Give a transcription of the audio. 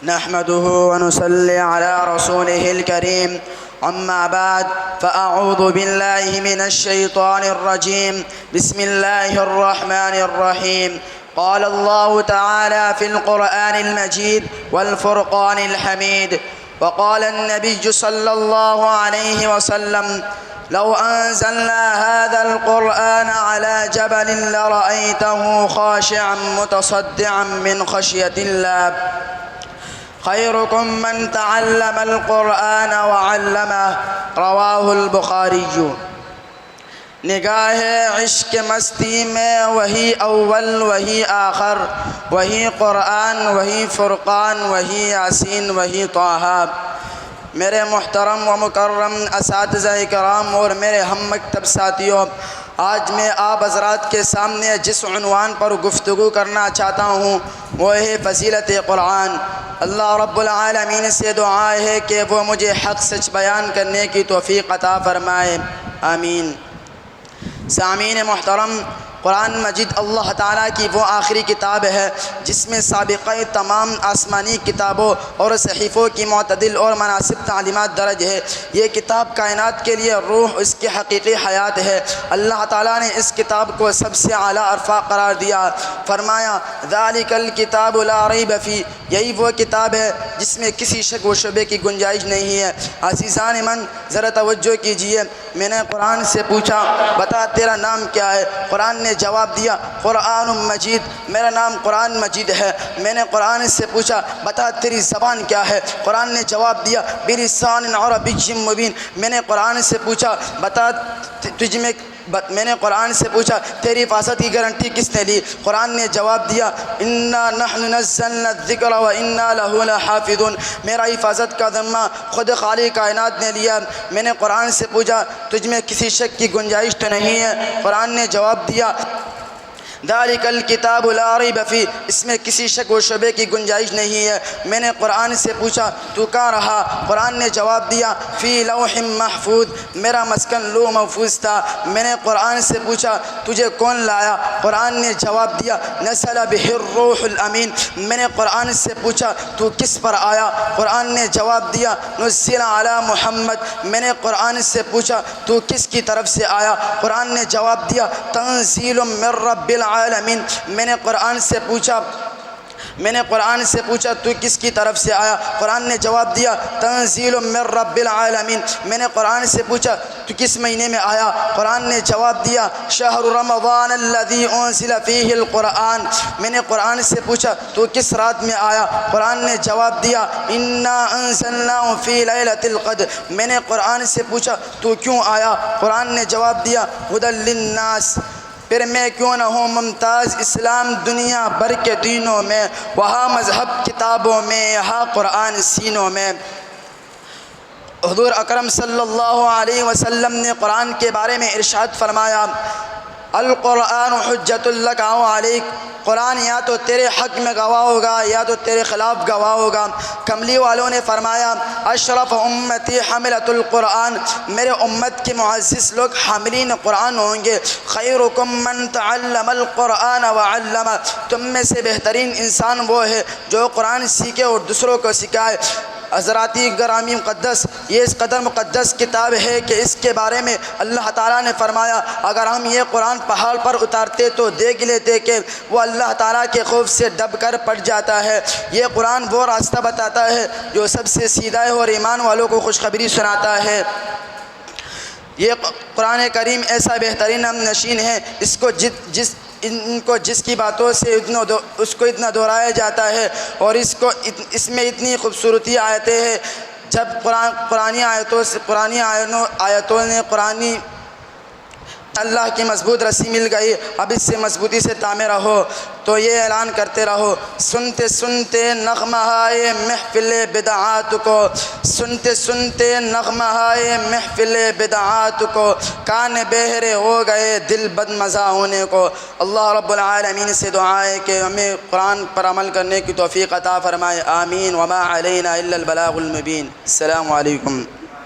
نحمده ونصلي على رسوله الكريم. أما بعد فأعوذ بالله من الشيطان الرجيم. بسم الله الرحمن الرحيم. قال الله تعالى في القرآن المجيد والفرقان الحميد: وقال النبي صلى الله عليه وسلم: لو أنزلنا هذا القرآن على جبل لرأيته خاشعا متصدعا من خشية الله. خيركم من تعلم القرآن وعلمه. رواہ البخاری. نگاہ عشق مستی میں وہی اول وہی آخر، وہی قرآن وہی فرقان وہی یاسین وہی طٰہٰ. میرے محترم و مکرم اساتذہ کرام اور میرے ہم مکتب ساتھیوں، آج میں آپ حضرات کے سامنے جس عنوان پر گفتگو کرنا چاہتا ہوں وہ ہے فضیلت قرآن. اللہ رب العالمین سے دعا ہے کہ وہ مجھے حق سچ بیان کرنے کی توفیق عطا فرمائے، آمین. سامعین محترم، قرآن مجید اللہ تعالیٰ کی وہ آخری کتاب ہے جس میں سابقہ تمام آسمانی کتابوں اور صحیفوں کی معتدل اور مناسب تعلیمات درج ہے. یہ کتاب کائنات کے لیے روح، اس کی حقیقی حیات ہے. اللہ تعالیٰ نے اس کتاب کو سب سے اعلیٰ عرفہ قرار دیا. فرمایا: ذالک الکتاب لا ریب فیہ، یہی وہ کتاب ہے جس میں کسی شک و شبے کی گنجائش نہیں ہے. عزیزان من، ذرا توجہ کیجیے. میں نے قرآن سے پوچھا بتا تیرا نام کیا ہے؟ قرآن نے جواب دیا قرآن مجید، میرا نام قرآن مجید ہے. میں نے قرآن سے پوچھا بتا تیری زبان کیا ہے؟ قرآن نے جواب دیا بلسان عربی مبین. میں نے قرآن سے پوچھا بتا میں نے قرآن سے پوچھا تیری حفاظت کی گارنٹی کس نے لی؟ قرآن نے جواب دیا انا نحن نزلنا الذکر وانا لہ لحافظون. میرا حفاظت کا ذمہ خود خالق کائنات نے لیا. میں نے قرآن سے پوچھا تجھ میں کسی شک کی گنجائش تو نہیں ہے؟ قرآن نے جواب دیا ذالک الکتاب لا ریب فیہ، اس میں کسی شک و شبے کی گنجائش نہیں ہے. میں نے قرآن سے پوچھا تو کہاں رہا؟ قرآن نے جواب دیا فی لوح محفوظ، میرا مسکن لوح محفوظ تھا. میں نے قرآن سے پوچھا تجھے کون لایا؟ قرآن نے جواب دیا نزل بہ الروح الامین. میں نے قرآن سے پوچھا تو کس پر آیا؟ قرآن نے جواب دیا نزل علی محمد. میں نے قرآن سے پوچھا تو کس کی طرف سے آیا؟ قرآن نے جواب دیا تنزیل من رب العالمین. میں نے قرآن سے پوچھا تو کس کی طرف سے آیا؟ قرآن نے جواب دیا تنزیل من رب العالمین. میں نے قرآن سے پوچھا تو کس مہینے میں آیا؟ قرآن نے جواب دیا شہر رمضان الذی انزل فیہ القرآن. میں نے قرآن سے پوچھا تو کس رات میں آیا؟ قرآن نے جواب دیا انا انزلناہ فی لیلۃ القدر. میں نے قرآن سے پوچھا تو کیوں آیا؟ قرآن نے جواب دیا ھدی للناس. پھر میں کیوں نہ ہوں ممتاز اسلام دنیا بھر کے دینوں میں، وہاں مذہب کتابوں میں، یہاں قرآن سینوں میں. حضور اکرم صلی اللہ علیہ وسلم نے قرآن کے بارے میں ارشاد فرمایا القرآن حجۃ لک او علیک. قرآن یا تو تیرے حق میں گواہ ہوگا یا تو تیرے خلاف گواہ ہوگا. کملی والوں نے فرمایا اشرف امتی حملۃ القرآن، میرے امت کے معزز لوگ حاملین قرآن ہوں گے. خیرکم من تعلم القرآن وعلمہ، تم میں سے بہترین انسان وہ ہے جو قرآن سیکھے اور دوسروں کو سکھائے. حضراتی گرامی مقدس، یہ اس قدر مقدس کتاب ہے کہ اس کے بارے میں اللہ تعالیٰ نے فرمایا اگر ہم یہ قرآن پہاڑ پر اتارتے تو دیکھ لیتے کہ وہ اللہ تعالیٰ کے خوف سے دب کر پڑ جاتا ہے. یہ قرآن وہ راستہ بتاتا ہے جو سب سے سیدھا ہے اور ایمان والوں کو خوشخبری سناتا ہے. یہ قرآن کریم ایسا بہترین ہم نشین ہے، اس کو جس کی باتوں سے اس کو اتنا دہرایا جاتا ہے اور اس میں اتنی خوبصورتی آیتیں ہیں. جب قرآنی آیتوں نے اللہ کی مضبوط رسی مل گئی، اب اس سے مضبوطی سے تامے رہو تو یہ اعلان کرتے رہو سنتے سنتے نغمہائے محفل بدعات کو، سنتے سنتے نغمہائے محفل بدعات کو، کان بہرے ہو گئے دل بد مزہ ہونے کو. اللہ رب العالمین سے دعا ہے کہ ہمیں قرآن پر عمل کرنے کی توفیق عطا فرمائے، آمین. وما علینا الا البلاغ المبین. السلام علیکم.